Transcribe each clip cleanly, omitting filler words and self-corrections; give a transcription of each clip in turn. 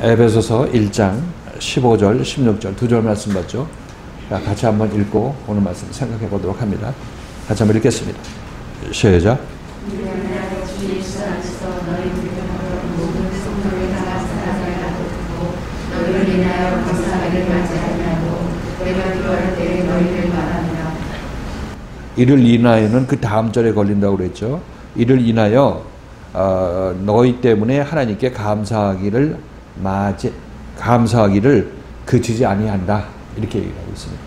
에베소서 1장 15절, 16절 두 절 말씀 봤죠? 자, 같이 한번 읽고 오늘 말씀 생각해 보도록 합니다. 같이 한번 읽겠습니다. 시작. 이를 인하여는 그 다음 절에 걸린다고 그랬죠. 이를 인하여 너희 때문에 하나님께 감사하기를 그치지 아니한다, 이렇게 얘기하고 있습니다.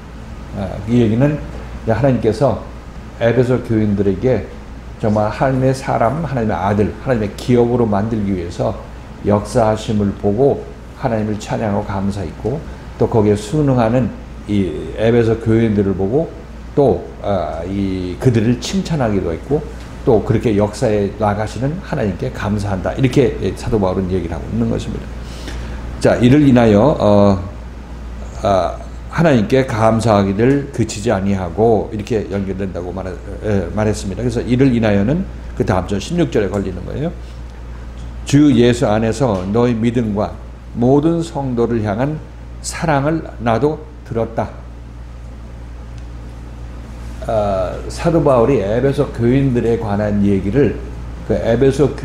이 얘기는 하나님께서 에베소 교인들에게 정말 하나님의 사람, 하나님의 아들, 하나님의 기업으로 만들기 위해서 역사하심을 보고 하나님을 찬양하고 감사했고, 또 거기에 순응하는 이 에베소 교인들을 보고 또 그들을 칭찬하기도 했고, 또 그렇게 역사에 나가시는 하나님께 감사한다, 이렇게 사도 바울은 얘기를 하고 있는 것입니다. 자, 이를 인하여 하나님께 감사하기를 그치지 아니하고, 이렇게 연결된다고 말했습니다. 그래서 이를 인하여는 그 다음 절 16절에 걸리는 거예요. 주 예수 안에서 너희 믿음과 모든 성도를 향한 사랑을 나도 들었다. 사도 바울이 에베소 교인들에 관한 얘기를, 그 에베소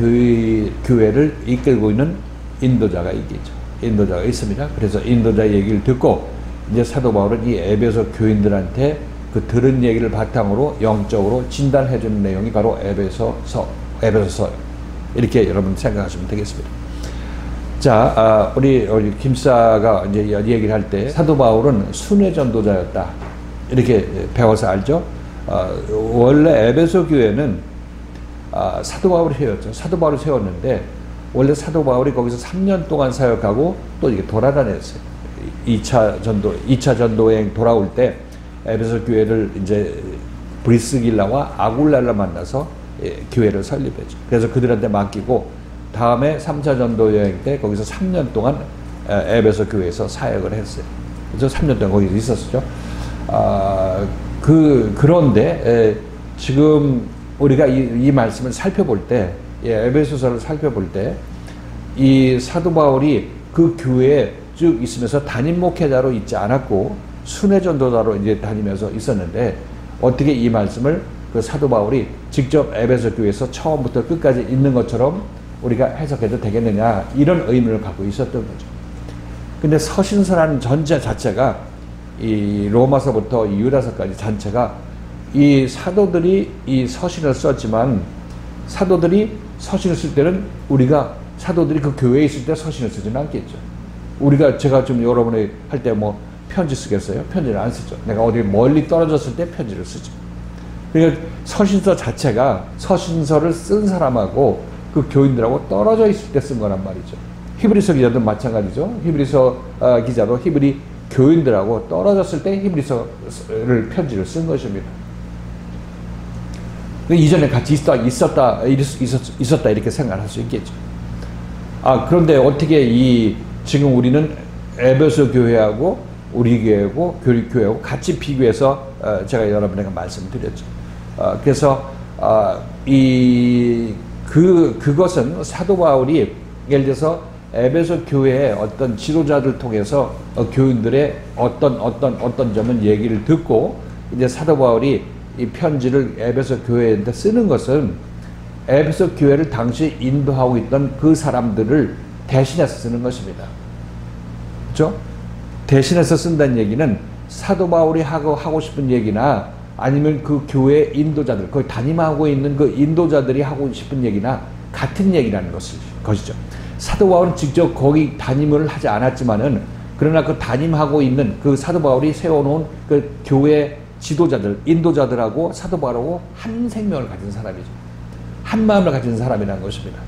교회를 이끌고 있는 인도자가 있습니다. 그래서 인도자 얘기를 듣고 이제 사도 바울은 이 에베소 교인들한테 그 들은 얘기를 바탕으로 영적으로 진단해 주는 내용이 바로 에베소서, 이렇게 여러분 생각하시면 되겠습니다. 자, 우리 김사가 이제 얘기를 할 때 사도 바울은 순회 전도자였다, 이렇게 배워서 알죠. 원래 에베소 교회는 사도 바울이 세웠죠. 사도 바울이 세웠는데 원래 사도 바울이 거기서 3년 동안 사역하고 또 이게 돌아다녔어요. 2차 전도여행 돌아올 때 에베소 교회를 이제 브리스길라와 아굴라를 만나서 교회를 설립했죠. 그래서 그들한테 맡기고 다음에 3차 전도여행 때 거기서 3년 동안 에베소 교회에서 사역을 했어요. 그래서 3년 동안 거기서 있었죠. 그런데 지금 우리가 이 말씀을 살펴볼 때, 에베소서를 살펴볼 때, 이 사도 바울이 그 교회에 쭉 있으면서 담임 목회자로 있지 않았고 순회 전도자로 이제 다니면서 있었는데, 어떻게 이 말씀을 그 사도 바울이 직접 에베소 교회에서 처음부터 끝까지 있는 것처럼 우리가 해석해도 되겠느냐, 이런 의미를 갖고 있었던 거죠. 근데 서신서라는 전체 자체가, 이 로마서부터 유다서까지 전체가 이 사도들이 이 서신을 썼지만, 사도들이 서신을 쓸 때는 우리가 사도들이 그 교회에 있을 때 서신을 쓰지는 않겠죠. 제가 좀 여러분이 할 때 뭐 편지 쓰겠어요? 편지를 안 쓰죠. 내가 어디 멀리 떨어졌을 때 편지를 쓰죠. 그러니까 서신서 자체가 서신서를 쓴 사람하고 그 교인들하고 떨어져 있을 때 쓴 거란 말이죠. 히브리서 기자도 마찬가지죠. 히브리서 기자도 히브리 교인들하고 떨어졌을 때 히브리서를 편지를 쓴 것입니다. 이전에 같이 있었다 이렇게 생각할 수 있겠죠. 그런데 어떻게 지금 우리는 에베소 교회하고 우리 교회하고 교회하고 같이 비교해서 제가 여러분에게 말씀드렸죠. 그래서 그것은 사도 바울이 예를 들어서 에베소 교회의 어떤 지도자들 통해서 교인들의 어떤 점은 얘기를 듣고, 이제 사도 바울이 이 편지를 에베소 교회한테 쓰는 것은 에베소 교회를 당시 인도하고 있던 그 사람들을 대신해서 쓰는 것입니다. 그렇죠? 대신해서 쓴다는 얘기는 사도 바울이 하고 싶은 얘기나 아니면 그 교회 인도자들, 거기 담임하고 있는 그 인도자들이 하고 싶은 얘기나 같은 얘기라는 것이죠. 사도 바울은 직접 거기 담임을 하지 않았지만은, 그러나 그 담임하고 있는 그 사도 바울이 세워놓은 그 교회 지도자들, 인도자들하고 사도 바울하고 한 생명을 가진 사람이죠. 한 마음을 가진 사람이라는 것입니다.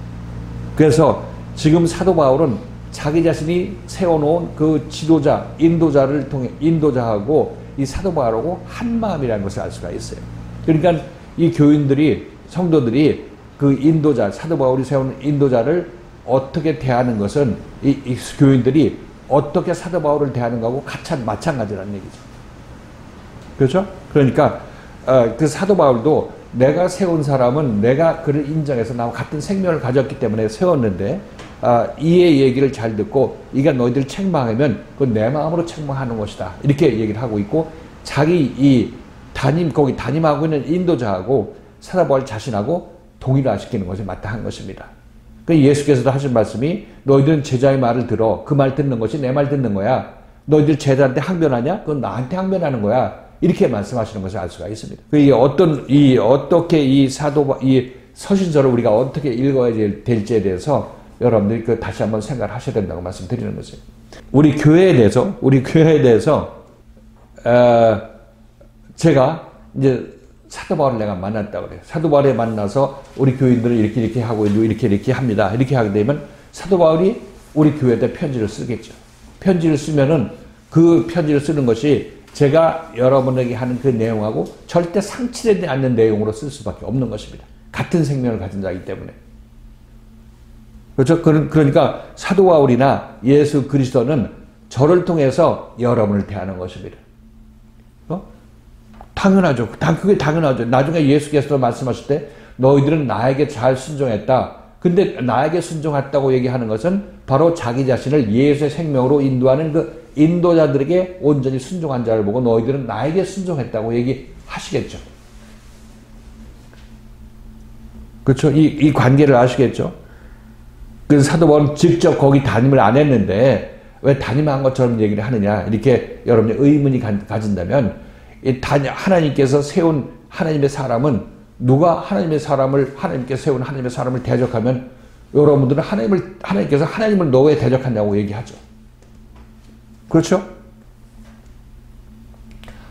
그래서 지금 사도 바울은 자기 자신이 세워놓은 그 지도자, 인도자를 통해 인도자하고 이 사도 바울하고 한 마음이라는 것을 알 수가 있어요. 그러니까 이 교인들이, 성도들이 그 인도자, 사도 바울이 세운 인도자를 어떻게 대하는 것은 이 교인들이 어떻게 사도 바울을 대하는 거하고 마찬가지라는 얘기죠. 그렇죠? 그러니까 그 사도 바울도 내가 세운 사람은 내가 그를 인정해서 나와 같은 생명을 가졌기 때문에 세웠는데, 이의 얘기를 잘 듣고 이가 너희들 책망하면 그건 내 마음으로 책망하는 것이다. 이렇게 얘기를 하고 있고 자기 이 거기 담임하고 있는 인도자하고 사도 바울 자신하고 동일화시키는 것이 마땅한 것입니다. 예수께서도 하신 말씀이 너희들은 제자의 말을 들어 그 말 듣는 것이 내 말 듣는 거야. 너희들 제자한테 항변하냐? 그건 나한테 항변하는 거야. 이렇게 말씀하시는 것을 알 수가 있습니다. 어떻게 이 서신서를 우리가 어떻게 읽어야 될지에 대해서 여러분들이 다시 한번 생각을 하셔야 된다고 말씀드리는 거죠. 우리 교회에 대해서 제가 이제 사도 바울을 내가 만났다고 그래요. 사도 바울에 만나서 우리 교인들은 이렇게 하고 이렇게 합니다. 이렇게 하게 되면 사도 바울이 우리 교회에 편지를 쓰겠죠. 편지를 쓰면은 그 편지를 쓰는 것이 제가 여러분에게 하는 그 내용하고 절대 상치되지 않는 내용으로 쓸 수밖에 없는 것입니다. 같은 생명을 가진 자이기 때문에. 그렇죠? 그러니까 사도 바울이나 예수 그리스도는 저를 통해서 여러분을 대하는 것입니다. 당연하죠. 그게 당연하죠. 나중에 예수께서도 말씀하실 때 너희들은 나에게 잘 순종했다. 근데 나에게 순종했다고 얘기하는 것은 바로 자기 자신을 예수의 생명으로 인도하는 그 인도자들에게 온전히 순종한 자를 보고 너희들은 나에게 순종했다고 얘기하시겠죠. 그렇죠? 이 관계를 아시겠죠? 그래서 사도 바울은 직접 거기 담임을 안 했는데 왜 담임한 것처럼 얘기를 하느냐 이렇게 여러분이 의문이 가진다면 하나님께서 세운 하나님의 사람은 누가 하나님께서 세운 하나님의 사람을 대적하면 여러분들은 하나님께서 하나님을 너 왜 대적하냐고 얘기하죠. 그렇죠?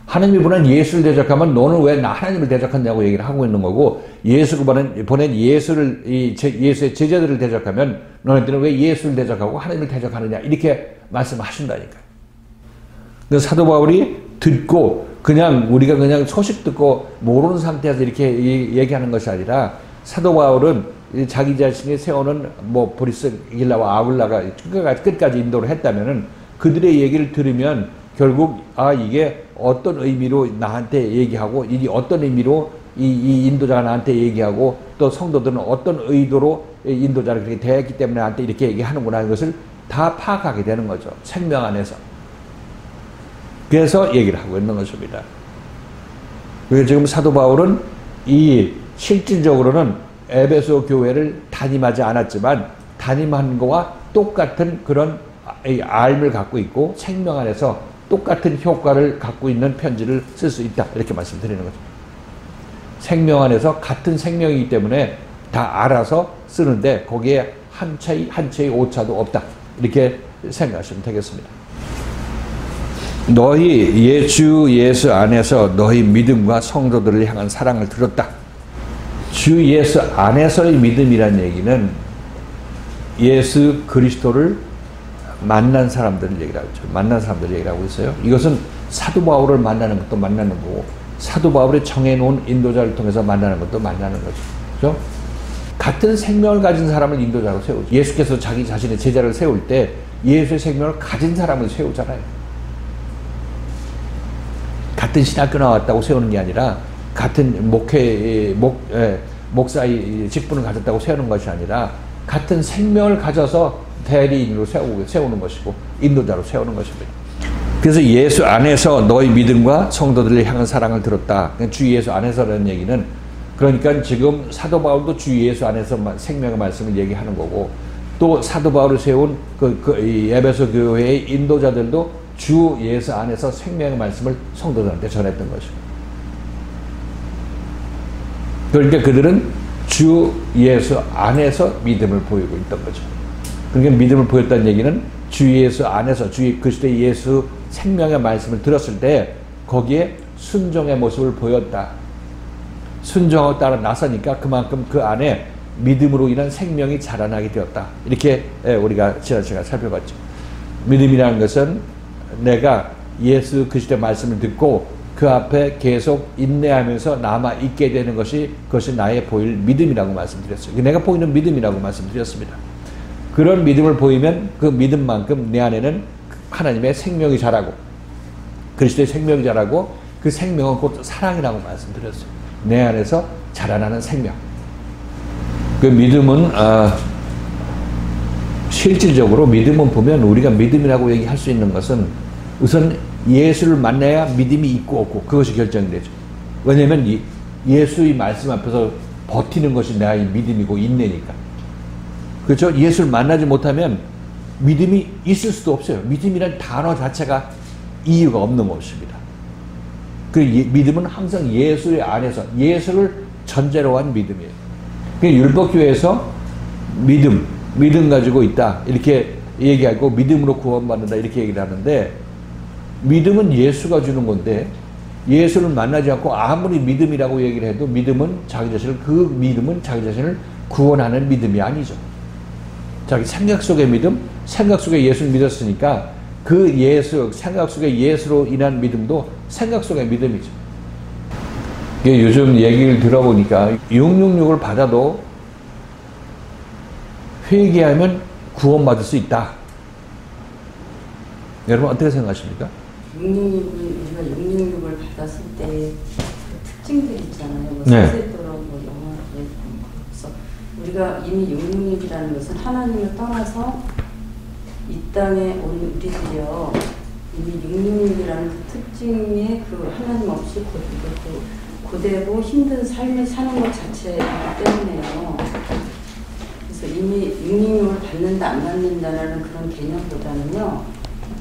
하나님이 보낸 예수를 대적하면 너는 왜 하나님을 대적하냐고 얘기를 하고 있는 거고 예수가 보낸 예수의 제자들을 대적하면 너네들은 왜 예수를 대적하고 하나님을 대적하느냐 이렇게 말씀하신다니까요. 그래서 사도 바울이 듣고 우리가 그냥 소식 듣고 모르는 상태에서 이렇게 얘기하는 것이 아니라 사도 바울은 자기 자신이 세우는 브리스길라와 아굴라가 끝까지 인도를 했다면은 그들의 얘기를 들으면 결국 이게 어떤 의미로 나한테 얘기하고 이게 어떤 의미로 이 인도자가 나한테 얘기하고 또 성도들은 어떤 의도로 인도자를 그렇게 대했기 때문에 나한테 이렇게 얘기하는구나 하는 것을 다 파악하게 되는 거죠. 생명 안에서. 그래서 얘기를 하고 있는 것입니다. 그래서 지금 사도 바울은 실질적으로는 에베소 교회를 담임하지 않았지만 담임한 거와 똑같은 그런 알을 갖고 있고 생명 안에서 똑같은 효과를 갖고 있는 편지를 쓸 수 있다. 이렇게 말씀드리는 거죠. 생명 안에서 같은 생명이기 때문에 다 알아서 쓰는데 거기에 한 채의 오차도 없다. 이렇게 생각하시면 되겠습니다. 너희 주 예수 안에서 너희 믿음과 성도들을 향한 사랑을 들었다. 주 예수 안에서의 믿음이란 얘기는 예수 그리스도를 만난 사람들을 얘기를 하죠. 만난 사람들을 얘기를 하고 있어요. 이것은 사도 바울을 만나는 것도 만나는 거고 사도 바울이 정해놓은 인도자를 통해서 만나는 것도 만나는 거죠. 그렇죠? 같은 생명을 가진 사람을 인도자로 세우죠. 예수께서 자기 자신의 제자를 세울 때 예수의 생명을 가진 사람을 세우잖아요. 같은 신학교 나왔다고 세우는 게 아니라 같은 목사의 직분을 가졌다고 세우는 것이 아니라 같은 생명을 가져서 대리인으로 세우는 것이고 인도자로 세우는 것입니다. 그래서 예수 안에서 너희 믿음과 성도들을 향한 사랑을 들었다. 주 예수 안에서라는 얘기는 그러니까 지금 사도 바울도 주 예수 안에서 생명의 말씀을 얘기하는 거고 또 사도 바울을 세운 이 에베소 교회의 인도자들도 주 예수 안에서 생명의 말씀을 성도들한테 전했던 것입니다. 그러니까 그들은 주 예수 안에서 믿음을 보이고 있던 거죠. 그러니까 믿음을 보였다는 얘기는 주 예수 안에서 주 그리스도의 예수 생명의 말씀을 들었을 때 거기에 순종의 모습을 보였다. 순종하고 따라 나서니까 그만큼 그 안에 믿음으로 인한 생명이 자라나게 되었다. 이렇게 우리가 지난 시간에 살펴봤죠. 믿음이라는 것은 내가 예수 그리스도의 말씀을 듣고 그 앞에 계속 인내하면서 남아 있게 되는 것이 그것이 나의 보일 믿음이라고 말씀드렸어요. 내가 보이는 믿음이라고 말씀드렸습니다. 그런 믿음을 보이면 그 믿음만큼 내 안에는 하나님의 생명이 자라고 그리스도의 생명이 자라고 그 생명은 곧 사랑이라고 말씀드렸어요. 내 안에서 자라나는 생명. 그 믿음은 실질적으로 믿음은 보면 우리가 믿음이라고 얘기할 수 있는 것은 우선 예수를 만나야 믿음이 있고 없고 그것이 결정되죠. 왜냐하면 예수의 말씀 앞에서 버티는 것이 나의 믿음이고 인내니까. 그렇죠? 예수를 만나지 못하면 믿음이 있을 수도 없어요. 믿음이란 단어 자체가 이유가 없는 것입니다. 그 믿음은 항상 예수의 안에서 예수를 전제로 한 믿음이에요. 율법교회에서 믿음 가지고 있다 이렇게 얘기하고 믿음으로 구원받는다 이렇게 얘기를 하는데 믿음은 예수가 주는 건데 예수를 만나지 않고 아무리 믿음이라고 얘기를 해도 믿음은 자기 자신을 구원하는 믿음이 아니죠. 자기 생각 속의 믿음, 생각 속에 예수를 믿었으니까 그 생각 속의 예수로 인한 믿음도 생각 속의 믿음이죠. 요즘 얘기를 들어보니까 666을 받아도 회개하면 구원받을 수 있다. 여러분 어떻게 생각하십니까? 666을 받았을 때 그 특징들 있잖아요. 뭐 네. 세세토록 뭐 영화에 그래서 우리가 이미 666이라는 것은 하나님을 떠나서 이 땅에 온 우리들이요 이미 666이라는 그 특징의 그 하나님 없이 고되고 힘든 삶을 사는 것 자체이기 때문에요. 그래서 이미 666을 받는다 안 받는다라는 그런 개념보다는요.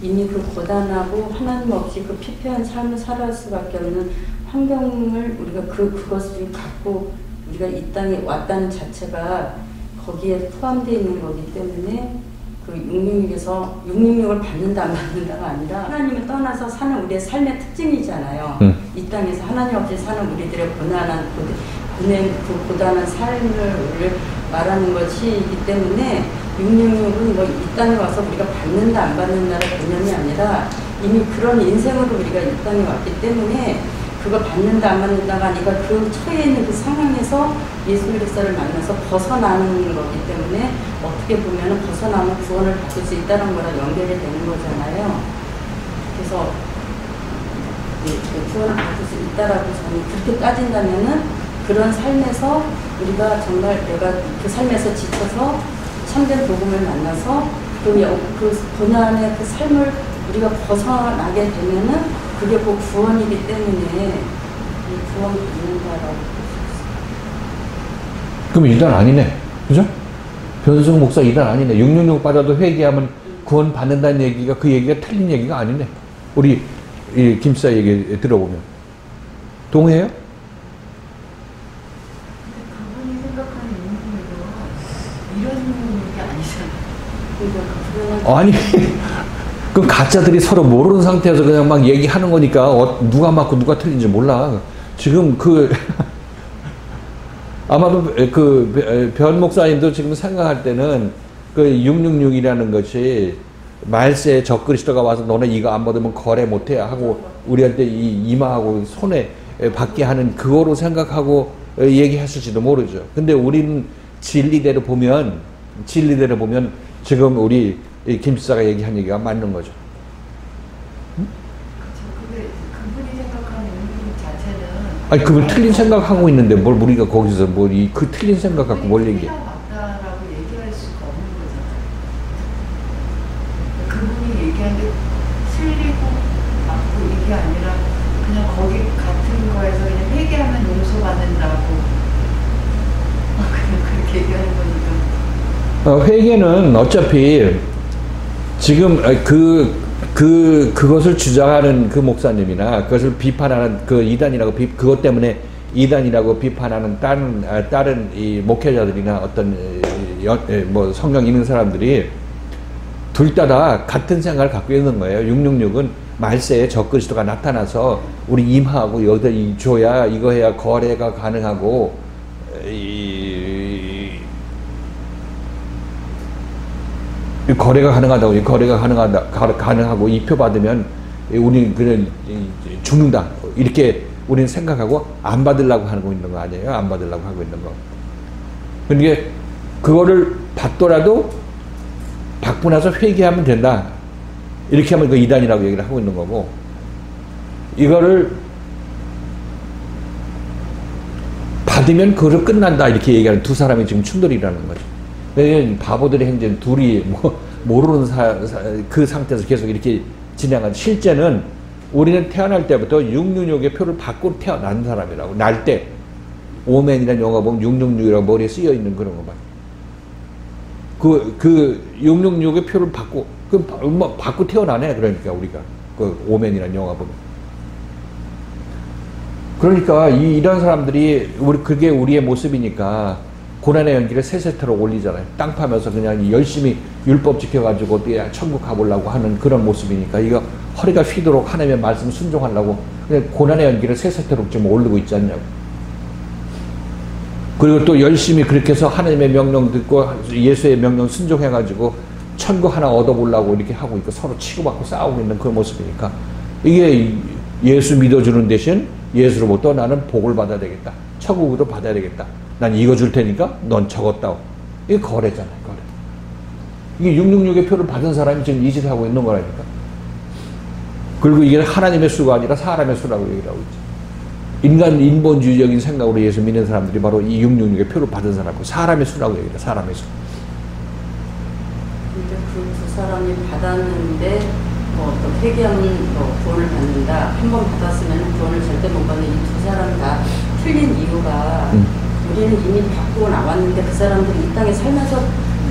이미 그 고단하고 하나님 없이 그 피폐한 삶을 살아갈 수밖에 없는 환경을 우리가 그것을 갖고 우리가 이 땅에 왔다는 자체가 거기에 포함되어 있는 거기 때문에 그 666을 받는다 안 받는다가 아니라 하나님을 떠나서 사는 우리의 삶의 특징이잖아요. 이 땅에서 하나님 없이 사는 우리들의 고단한 삶을 말하는 것이기 때문에 666은 뭐 이 땅에 와서 우리가 받는다 안 받는다의 개념이 아니라 이미 그런 인생으로 우리가 이 땅에 왔기 때문에 그거 받는다 안 받는다가 아니라 그 처해 있는 그 상황에서 예수 그리스도를 만나서 벗어나는 거기 때문에 어떻게 보면 벗어나면 구원을 받을 수 있다는 거랑 연결이 되는 거잖아요. 그래서 구원을 받을 수 있다라고 저는 그렇게 따진다면은 그런 삶에서 우리가 정말 내가 그 삶에서 지쳐서 참된 복음을 만나서 그 고난의 그 삶을 우리가 벗어나게 되면은 그게 곧 구원이기 때문에 이 구원을 받는다라고 볼 수 있어요. 그럼 이단 아니네. 그죠? 변승 목사 이단 아니네. 666 받아도 회개하면 구원 받는다는 얘기가 그 얘기가 틀린 얘기가 아니네. 우리 이 김사 얘기 들어보면. 동의해요? 그분이 생각하는 용기도 이런 게 아니잖아요. 아니, 그 가짜들이 서로 모르는 상태에서 그냥 막 얘기하는 거니까 누가 맞고 누가 틀린지 몰라. 지금 아마도 변 목사님도 지금 생각할 때는 그 666이라는 것이 말세에 적그리스도가 와서 너네 이거 안 받으면 거래 못해 하고 우리한테 이마하고 손에 받게 하는 그거로 생각하고 얘기했을지도 모르죠. 근데 우리는 진리대로 보면 지금 우리 김지사가 얘기한 얘기가 맞는 거죠. 근데 그분이 생각하는 의미 자체는 아니 그분 틀린 생각하고 있는데 뭘 우리가 거기서 그 틀린 생각 갖고 뭘 얘기해? 맞다라고 얘기할 수가 없는 거잖아요. 그분이 얘기한 게 틀리고 맞고 이게 아니라 그냥 거기 같은 거에서 그냥 회개하면 용서받는다고 그냥 그렇게 얘기하는 거니까. 회계는 어차피 지금 그것을 주장하는 그 목사님이나 그것을 비판하는 그 이단이라고 그것 때문에 이단이라고 비판하는 다른 이 목회자들이나 어떤 뭐 성경 읽는 사람들이 둘 다 같은 생각을 갖고 있는 거예요. 666은 말세에 적그리스도가 나타나서 우리 임하고 여기다 줘야 이거 해야 거래가 가능하고 거래가 가능하고 이표 받으면 우리는 그냥 죽는다 이렇게 우리는 생각하고 안 받으려고 하고 있는 거 아니에요? 안 받으려고 하고 있는 거. 그러니까 그거를 받더라도 받고 나서 회개하면 된다 이렇게 하면 그 이단이라고 얘기를 하고 있는 거고, 이거를 받으면 그걸로 끝난다 이렇게 얘기하는 두 사람이 지금 충돌이라는 거죠. 바보들의 행진 둘이 뭐 모르는 그 상태에서 계속 이렇게 진행한. 실제는 우리는 태어날 때부터 666의 표를 받고 태어난 사람이라고. 날 때 오맨이라는 영화 보면 666이라고 머리에 쓰여 있는 그런 거 봐요. 그 666의 표를 받고 받고 태어나네. 그러니까 우리가 그 오맨이라는 영화 보면. 그러니까 이런 사람들이 그게 우리의 모습이니까 고난의 연기를 세세토록 올리잖아요. 땅 파면서 그냥 열심히 율법 지켜가지고 어떻게 천국 가보려고 하는 그런 모습이니까 이거 허리가 휘도록 하나님의 말씀 순종하려고 그냥 고난의 연기를 세세토록 지금 올리고 있지 않냐고. 그리고 또 열심히 그렇게 해서 하나님의 명령 듣고 예수의 명령 순종해가지고 천국 하나 얻어보려고 이렇게 하고 있고 서로 치고받고 싸우고 있는 그런 모습이니까 이게 예수 믿어주는 대신 예수로부터 나는 복을 받아야 되겠다. 천국도 받아야 되겠다. 난 이거 줄 테니까 넌 저거 따오. 이게 거래잖아요. 거래. 이게 666의 표를 받은 사람이 지금 이 짓을 하고 있는 거라니까. 그리고 이게 하나님의 수가 아니라 사람의 수라고 얘기를 하고 있죠. 인간 인본주의적인 생각으로 예수 믿는 사람들이 바로 이 666의 표를 받은 사람이고 사람의 수라고 얘기해요. 사람의 수. 근데 그 두 사람이 받았는데 뭐 어떤 회개하면 뭐 구원을 받는다. 한 번 받았으면 구원을 절대 못 받는 이 두 사람 다 틀린 이유가 우리는 이미 받고 나왔는데 그 사람들이 이 땅에 살면서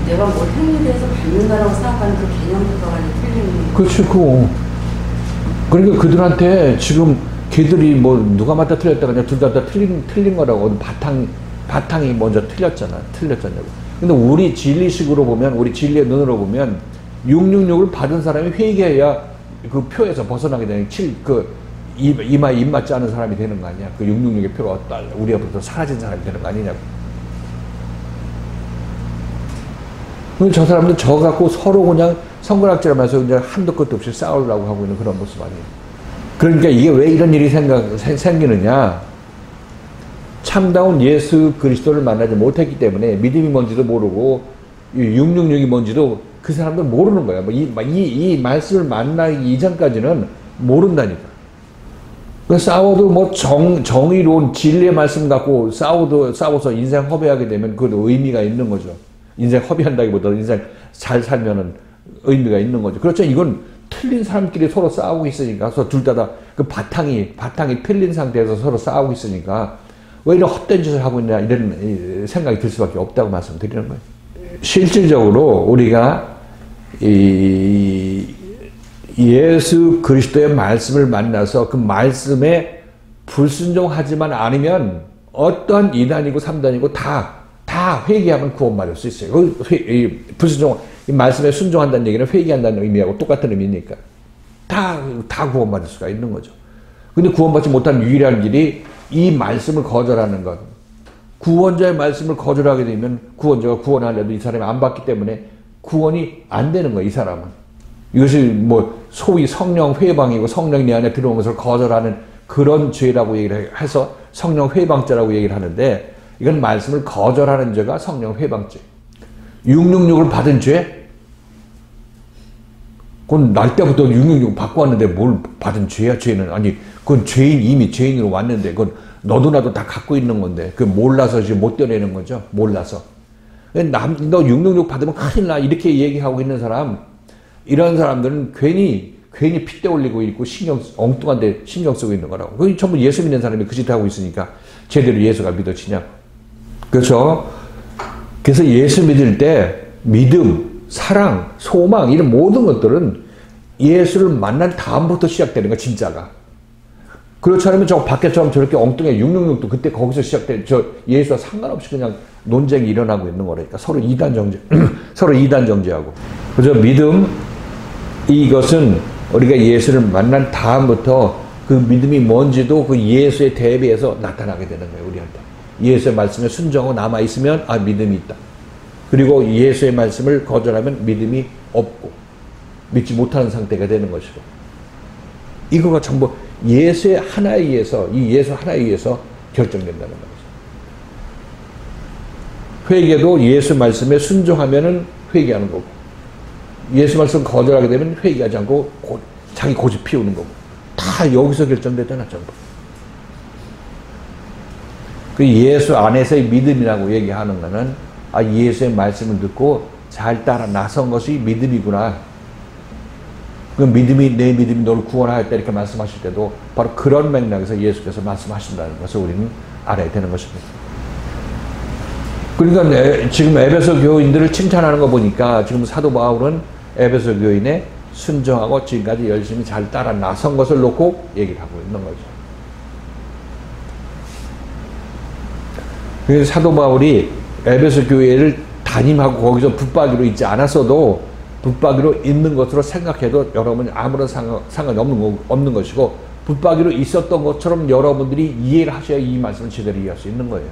내가 뭘 행위해서 받는다라고 생각하는 그 개념부터가 틀린 거예요. 그렇죠. 그러니까 그들한테 지금 걔들이 뭐 누가 맞다 틀렸다 그냥 둘 다 틀린 거라고. 바탕이 먼저 틀렸잖아요. 근데 우리 진리식으로 보면, 우리 진리의 눈으로 보면 666을 받은 사람이 회개해야 그 표에서 벗어나게 되는 이마에 입 맞지 않은 사람이 되는 거 아니야. 그 666의 표가 우리로부터 사라진 사람이 되는 거 아니냐고. 저 사람들 저 갖고 서로 그냥 성근학질하면서 그냥 한도 끝도 없이 싸우려고 하고 있는 그런 모습 아니에요. 그러니까 이게 왜 이런 일이 생기느냐. 참다운 예수 그리스도를 만나지 못했기 때문에 믿음이 뭔지도 모르고 666이 뭔지도 그 사람들 모르는 거야. 이 말씀을 만나기 이전까지는 모른다니까. 싸워도 뭐 정의로운 진리의 말씀 갖고 싸워서 인생 허비하게 되면 그것도 의미가 있는 거죠. 인생 허비한다기보다 인생 잘 살면은 의미가 있는 거죠. 그렇죠. 이건 틀린 사람끼리 서로 싸우고 있으니까, 둘 다 그 바탕이 틀린 상태에서 서로 싸우고 있으니까 왜 이런 헛된 짓을 하고 있냐 이런 생각이 들 수밖에 없다고 말씀드리는 거예요. 실질적으로 우리가 예수 그리스도의 말씀을 만나서 그 말씀에 불순종하지만 않으면 어떠한 2단이고 3단이고 다 회개하면 구원받을 수 있어요. 불순종, 이 말씀에 순종한다는 얘기는 회개한다는 의미하고 똑같은 의미니까 다 구원받을 수가 있는 거죠. 근데 구원받지 못한 유일한 길이 이 말씀을 거절하는 것. 구원자의 말씀을 거절하게 되면 구원자가 구원하려도 이 사람이 안 받기 때문에 구원이 안 되는 거예요. 이 사람은. 이것이 뭐 소위 성령 회방이고 성령이 내 안에 들어온 것을 거절하는 그런 죄라고 얘기를 해서 성령 회방죄라고 얘기를 하는데, 이건 말씀을 거절하는 죄가 성령 회방죄. 666을 받은 죄? 그건 날 때부터 666 받고 왔는데 뭘 받은 죄야, 죄는. 아니, 그건 이미 죄인으로 왔는데, 그건 너도 나도 다 갖고 있는 건데, 그 몰라서 지금 못 떼내는 거죠. 몰라서. 너 666 받으면 큰일 나. 이렇게 얘기하고 있는 사람, 이런 사람들은 괜히 핏대 올리고 있고 엉뚱한 데 신경 쓰고 있는 거라고. 그게 전부 예수 믿는 사람이 그 짓 하고 있으니까 제대로 예수가 믿어지냐. 그렇죠? 그래서 예수 믿을 때 믿음, 사랑, 소망 이런 모든 것들은 예수를 만난 다음부터 시작되는 거야, 진짜가. 그렇지 않으면 저 밖에처럼 저렇게 엉뚱해 666도 그때 거기서 시작돼. 저 예수와 상관없이 그냥 논쟁이 일어나고 있는 거라니까. 서로 이단 정죄하고. 그죠? 믿음, 이것은 우리가 예수를 만난 다음부터 그 믿음이 뭔지도 그 예수에 대비해서 나타나게 되는 거예요, 우리한테. 예수의 말씀에 순종하고 남아있으면, 믿음이 있다. 그리고 예수의 말씀을 거절하면 믿음이 없고, 믿지 못하는 상태가 되는 것이고. 이거가 전부 예수의 하나에 의해서, 이 예수 하나에 의해서 결정된다는 거죠. 회개도 예수 말씀에 순종하면은 회개하는 거고, 예수 말씀 거절하게 되면 회개하지 않고 자기 고집 피우는 거고. 다 여기서 결정되잖아, 전부. 그 예수 안에서의 믿음이라고 얘기하는 거는 아, 예수의 말씀을 듣고 잘 따라 나선 것이 믿음이구나. 그 믿음이, 내 믿음이 너를 구원하였다 이렇게 말씀하실 때도 바로 그런 맥락에서 예수께서 말씀하신다는 것을 우리는 알아야 되는 것입니다. 그러니까 지금 에베소 교인들을 칭찬하는 거 보니까 지금 사도 바울은 에베소 교인의 순종하고 지금까지 열심히 잘 따라 나선 것을 놓고 얘기를 하고 있는 거죠. 그래서 사도 바울이 에베소 교회를 담임하고 거기서 붙박이로 있지 않았어도 붙박이로 있는 것으로 생각해도 여러분이 아무런 상관이 없는 것이고 붙박이로 있었던 것처럼 여러분들이 이해를 하셔야 이 말씀을 제대로 이해할 수 있는 거예요.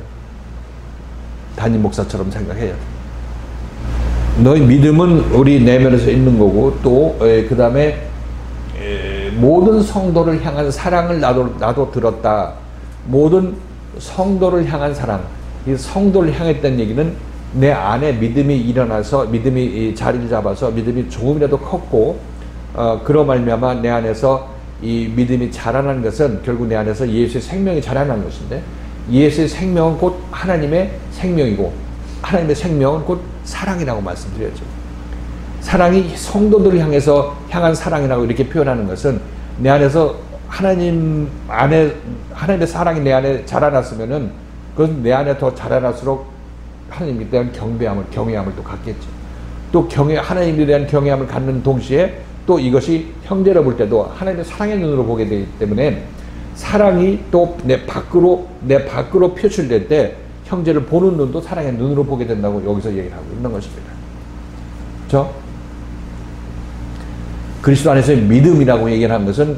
담임 목사처럼 생각해야 돼. 너희 믿음은 우리 내면에서 있는 거고 또 그 다음에 모든 성도를 향한 사랑을 나도 들었다. 모든 성도를 향한 사랑. 이 성도를 향했다는 얘기는 내 안에 믿음이 일어나서 믿음이 자리를 잡아서 믿음이 조금이라도 컸고 그로 말미암아 내 안에서 이 믿음이 자라나는 것은 결국 내 안에서 예수의 생명이 자라나는 것인데 예수의 생명은 곧 하나님의 생명이고 하나님의 생명은 곧 사랑이라고 말씀드렸죠. 사랑이 성도들을 향한 사랑이라고 이렇게 표현하는 것은 내 안에서 하나님의 사랑이 내 안에 자라났으면은 그것은 내 안에 더 자라날수록 하나님에 대한 경외함을 또 갖겠죠. 또 하나님에 대한 경외함을 갖는 동시에 또 이것이 형제를 볼 때도 하나님의 사랑의 눈으로 보게 되기 때문에 사랑이 또 내 밖으로 표출될 때 형제를 보는 눈도 사랑의 눈으로 보게 된다고 여기서 얘기를 하고 있는 것입니다. 그렇죠? 그리스도 안에서의 믿음이라고 얘기를 한 것은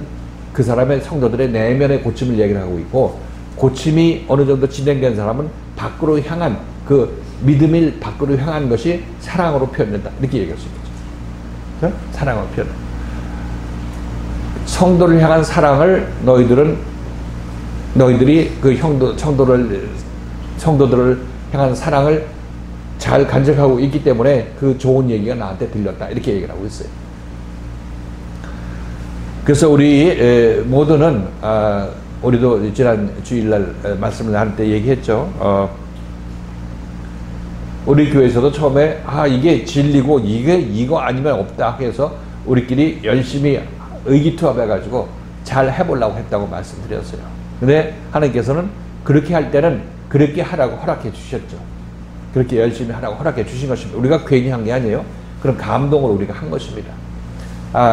그 사람의 성도들의 내면의 고침을 얘기를 하고 있고 고침이 어느 정도 진행된 사람은 밖으로 향한 그 믿음을 밖으로 향한 것이 사랑으로 표현된다. 이렇게 얘기할 수 있겠죠. 그렇죠? 사랑으로 표현. 성도를 향한 사랑을 너희들이 그 성도들을 향한 사랑을 잘 간직하고 있기 때문에 그 좋은 얘기가 나한테 들렸다. 이렇게 얘기를 하고 있어요. 그래서 우리 모두는 우리도 지난 주일날 말씀을 나눌 때 얘기했죠. 우리 교회에서도 처음에 이게 진리고 이거 아니면 없다 해서 우리끼리 열심히 의기투합해가지고 잘 해보려고 했다고 말씀드렸어요. 근데 하나님께서는 그렇게 할 때는 그렇게 하라고 허락해 주셨죠. 그렇게 열심히 하라고 허락해 주신 것입니다. 우리가 괜히 한 게 아니에요. 그런 감동으로 우리가 한 것입니다.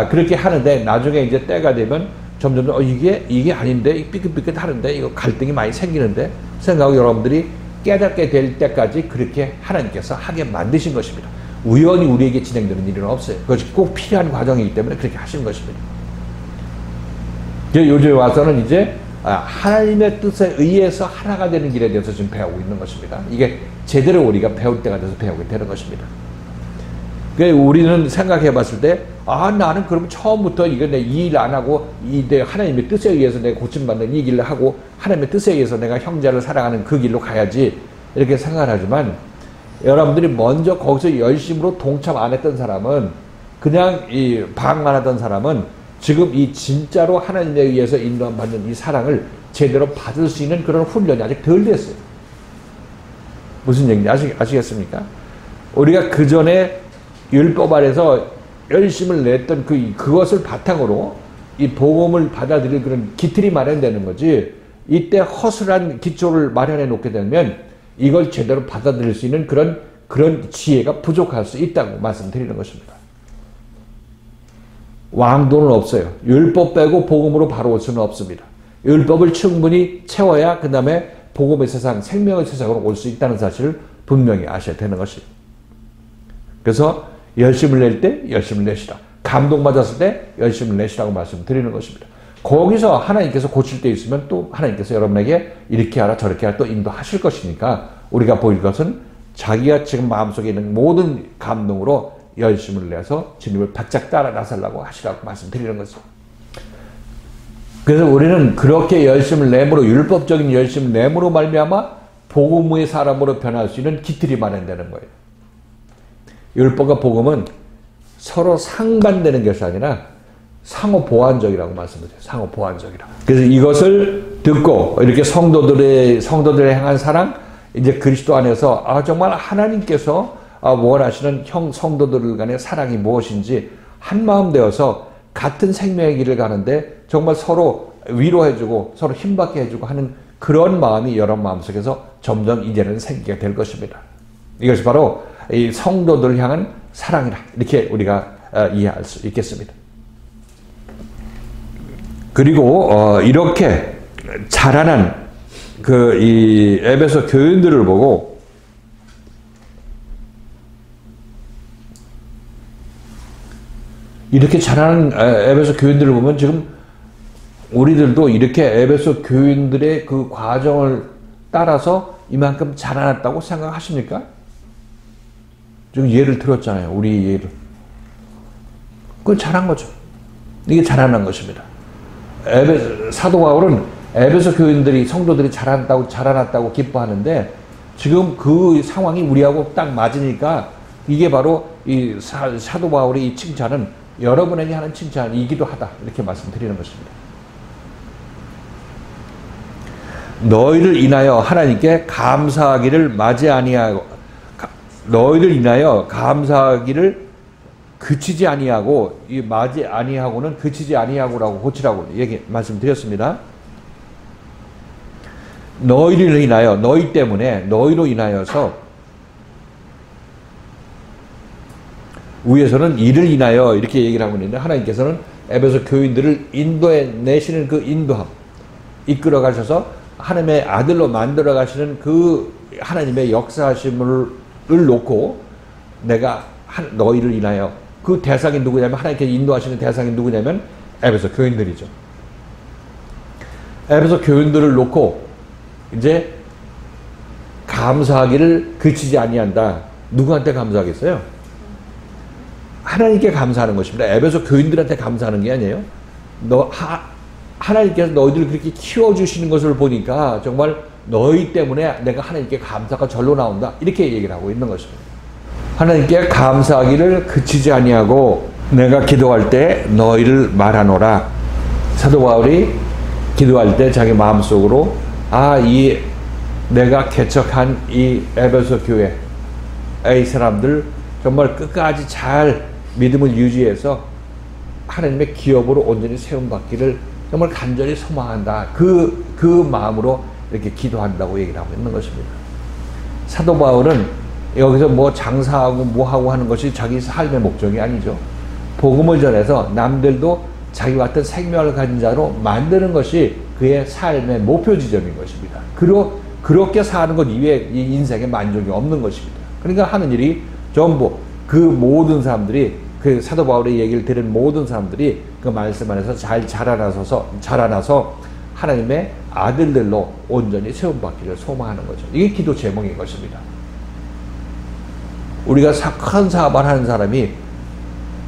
그렇게 하는데 나중에 이제 때가 되면 점점 이게 아닌데 삐끗삐끗 하는데 이거 갈등이 많이 생기는데 생각하고 여러분들이 깨닫게 될 때까지 그렇게 하나님께서 하게 만드신 것입니다. 우연히 우리에게 진행되는 일은 없어요. 그것이 꼭 필요한 과정이기 때문에 그렇게 하신 것입니다. 요즘에 와서는 이제 하나님의 뜻에 의해서 하나가 되는 길에 대해서 지금 배우고 있는 것입니다. 이게 제대로 우리가 배울 때가 돼서 배우게 되는 것입니다. 우리는 생각해 봤을 때 나는 그럼 처음부터 이거 내 이 일 안 하고 내 하나님의 뜻에 의해서 내가 고침받는 이 길을 하고 하나님의 뜻에 의해서 내가 형제를 사랑하는 그 길로 가야지 이렇게 생각하지만 여러분들이 먼저 거기서 열심으로 동참 안 했던 사람은 그냥 방황만 하던 사람은 지금 이 진짜로 하나님에 의해서 인도받는 이 사랑을 제대로 받을 수 있는 그런 훈련이 아직 덜 됐어요. 무슨 얘기인지 아시겠습니까? 우리가 그 전에 율법 아래서 열심을 냈던 그것을 바탕으로 이 복음을 받아들일 그런 기틀이 마련되는 거지 이때 허술한 기초를 마련해 놓게 되면 이걸 제대로 받아들일 수 있는 그런 지혜가 부족할 수 있다고 말씀드리는 것입니다. 왕도는 없어요. 율법 빼고 복음으로 바로 올 수는 없습니다. 율법을 충분히 채워야 그 다음에 복음의 세상, 생명의 세상으로 올 수 있다는 사실을 분명히 아셔야 되는 것입니다. 그래서 열심을 낼 때 열심을 내시라. 감동받았을 때 열심을 내시라고 말씀드리는 것입니다. 거기서 하나님께서 고칠 때 있으면 또 하나님께서 여러분에게 이렇게 하라 저렇게 하라 또 인도하실 것이니까 우리가 보일 것은 자기가 지금 마음속에 있는 모든 감동으로 열심을 내서 주님을 바짝 따라 나서려고 하시라고 말씀드리는 것입니다. 그래서 우리는 그렇게 열심을 내므로 율법적인 열심을 내므로 말미암아 복음의 사람으로 변할 수 있는 기틀이 마련되는 거예요. 율법과 복음은 서로 상반되는 것이 아니라 상호 보완적이라고 말씀드려요. 상호 보완적이라고. 그래서 이것을 듣고 이렇게 성도들에 향한 사랑, 이제 그리스도 안에서 정말 하나님께서 원하시는 성도들 간의 사랑이 무엇인지 한마음 되어서 같은 생명의 길을 가는데 정말 서로 위로해주고 서로 힘받게 해주고 하는 그런 마음이 여러분 마음속에서 점점 이제는 생기게 될 것입니다. 이것이 바로 이 성도들 향한 사랑이라 이렇게 우리가 이해할 수 있겠습니다. 그리고 이렇게 자라난 이 에베소 교인들을 보고 이렇게 자라는 에베소 교인들을 보면 지금 우리들도 이렇게 에베소 교인들의 그 과정을 따라서 이만큼 자라났다고 생각하십니까? 지금 예를 들었잖아요. 우리 예를. 그건 잘한 거죠. 이게 자라난 것입니다. 사도 바울은 에베소 교인들이 성도들이 자라났다고 기뻐하는데 지금 그 상황이 우리하고 딱 맞으니까 이게 바로 이 사도 바울의 이 칭찬은 여러분에게 하는 칭찬이기도 하다 이렇게 말씀드리는 것입니다. 너희를 인하여 하나님께 감사하기를 맞이 아니하고 너희를 인하여 감사하기를 그치지 아니하고 이 맞이 아니하고는 그치지 아니하고라고 고치라고 말씀드렸습니다. 너희를 인하여 너희 때문에 너희로 인하여서 위에서는 이를 인하여 이렇게 얘기를 하고 있는데 하나님께서는 에베소 교인들을 인도해 내시는 그 인도함 이끌어 가셔서 하나님의 아들로 만들어 가시는 그 하나님의 역사하심을 놓고 내가 너희를 인하여 그 대상이 누구냐면 하나님께서 인도하시는 대상이 누구냐면 에베소 교인들이죠. 에베소 교인들을 놓고 이제 감사하기를 그치지 아니한다. 누구한테 감사하겠어요? 하나님께 감사하는 것입니다. 에베소 교인들한테 감사하는 게 아니에요. 하나님께서 너희들을 그렇게 키워주시는 것을 보니까 정말 너희 때문에 내가 하나님께 감사가 절로 나온다. 이렇게 얘기를 하고 있는 것입니다. 하나님께 감사하기를 그치지 아니하고 내가 기도할 때 너희를 말하노라. 사도 바울이 기도할 때 자기 마음속으로 내가 개척한 이 에베소 교회 이 사람들 정말 끝까지 잘 믿음을 유지해서 하나님의 기업으로 온전히 세움받기를 정말 간절히 소망한다. 그 마음으로 이렇게 기도한다고 얘기를 하고 있는 것입니다. 사도 바울은 여기서 뭐 장사하고 뭐하고 하는 것이 자기 삶의 목적이 아니죠. 복음을 전해서 남들도 자기와 같은 생명을 가진 자로 만드는 것이 그의 삶의 목표 지점인 것입니다. 그렇게 사는 것 이외에 이 인생에 만족이 없는 것입니다. 그러니까 하는 일이 전부 그 모든 사람들이 그 사도 바울의 얘기를 들은 모든 사람들이 그 말씀 안에서 잘 자라나서 하나님의 아들들로 온전히 세움받기를 소망하는 거죠. 이게 기도 제목인 것입니다. 우리가 큰 사업을 하는 사람이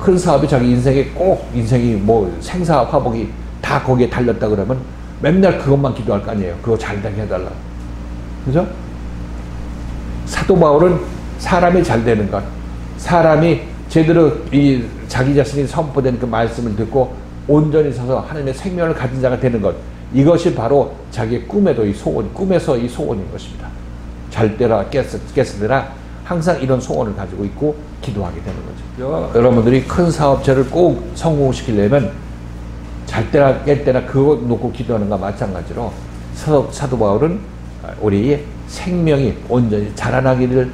큰 사업이 자기 인생이 뭐 생사 화복이 다 거기에 달렸다 그러면 맨날 그것만 기도할 거 아니에요. 그거 잘 되게 해달라. 그죠? 사도 바울은 사람이 잘 되는 것, 사람이 제대로 자기 자신이 선포된 그 말씀을 듣고 온전히 서서 하나님의 생명을 가진 자가 되는 것, 이것이 바로 자기의 꿈에서 이 소원인 것입니다. 잘 때라 깼을 때라 항상 이런 소원을 가지고 있고 기도하게 되는 거죠. 여러분들이 큰 사업체를 꼭 성공시키려면 잘 때나 깰 때나 그거 놓고 기도하는 것과 마찬가지로 사도 바울은 우리의 생명이 온전히 자라나기를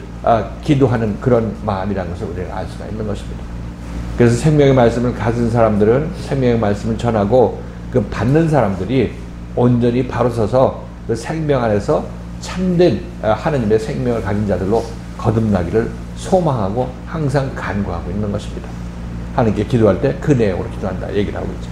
기도하는 그런 마음이라는 것을 우리가 알 수가 있는 것입니다. 그래서 생명의 말씀을 가진 사람들은 생명의 말씀을 전하고 그 받는 사람들이 온전히 바로 서서 그 생명 안에서 참된 하나님의 생명을 가진 자들로 거듭나기를 소망하고 항상 간구하고 있는 것입니다. 하나님께 기도할 때 그 내용으로 기도한다 얘기를 하고 있죠.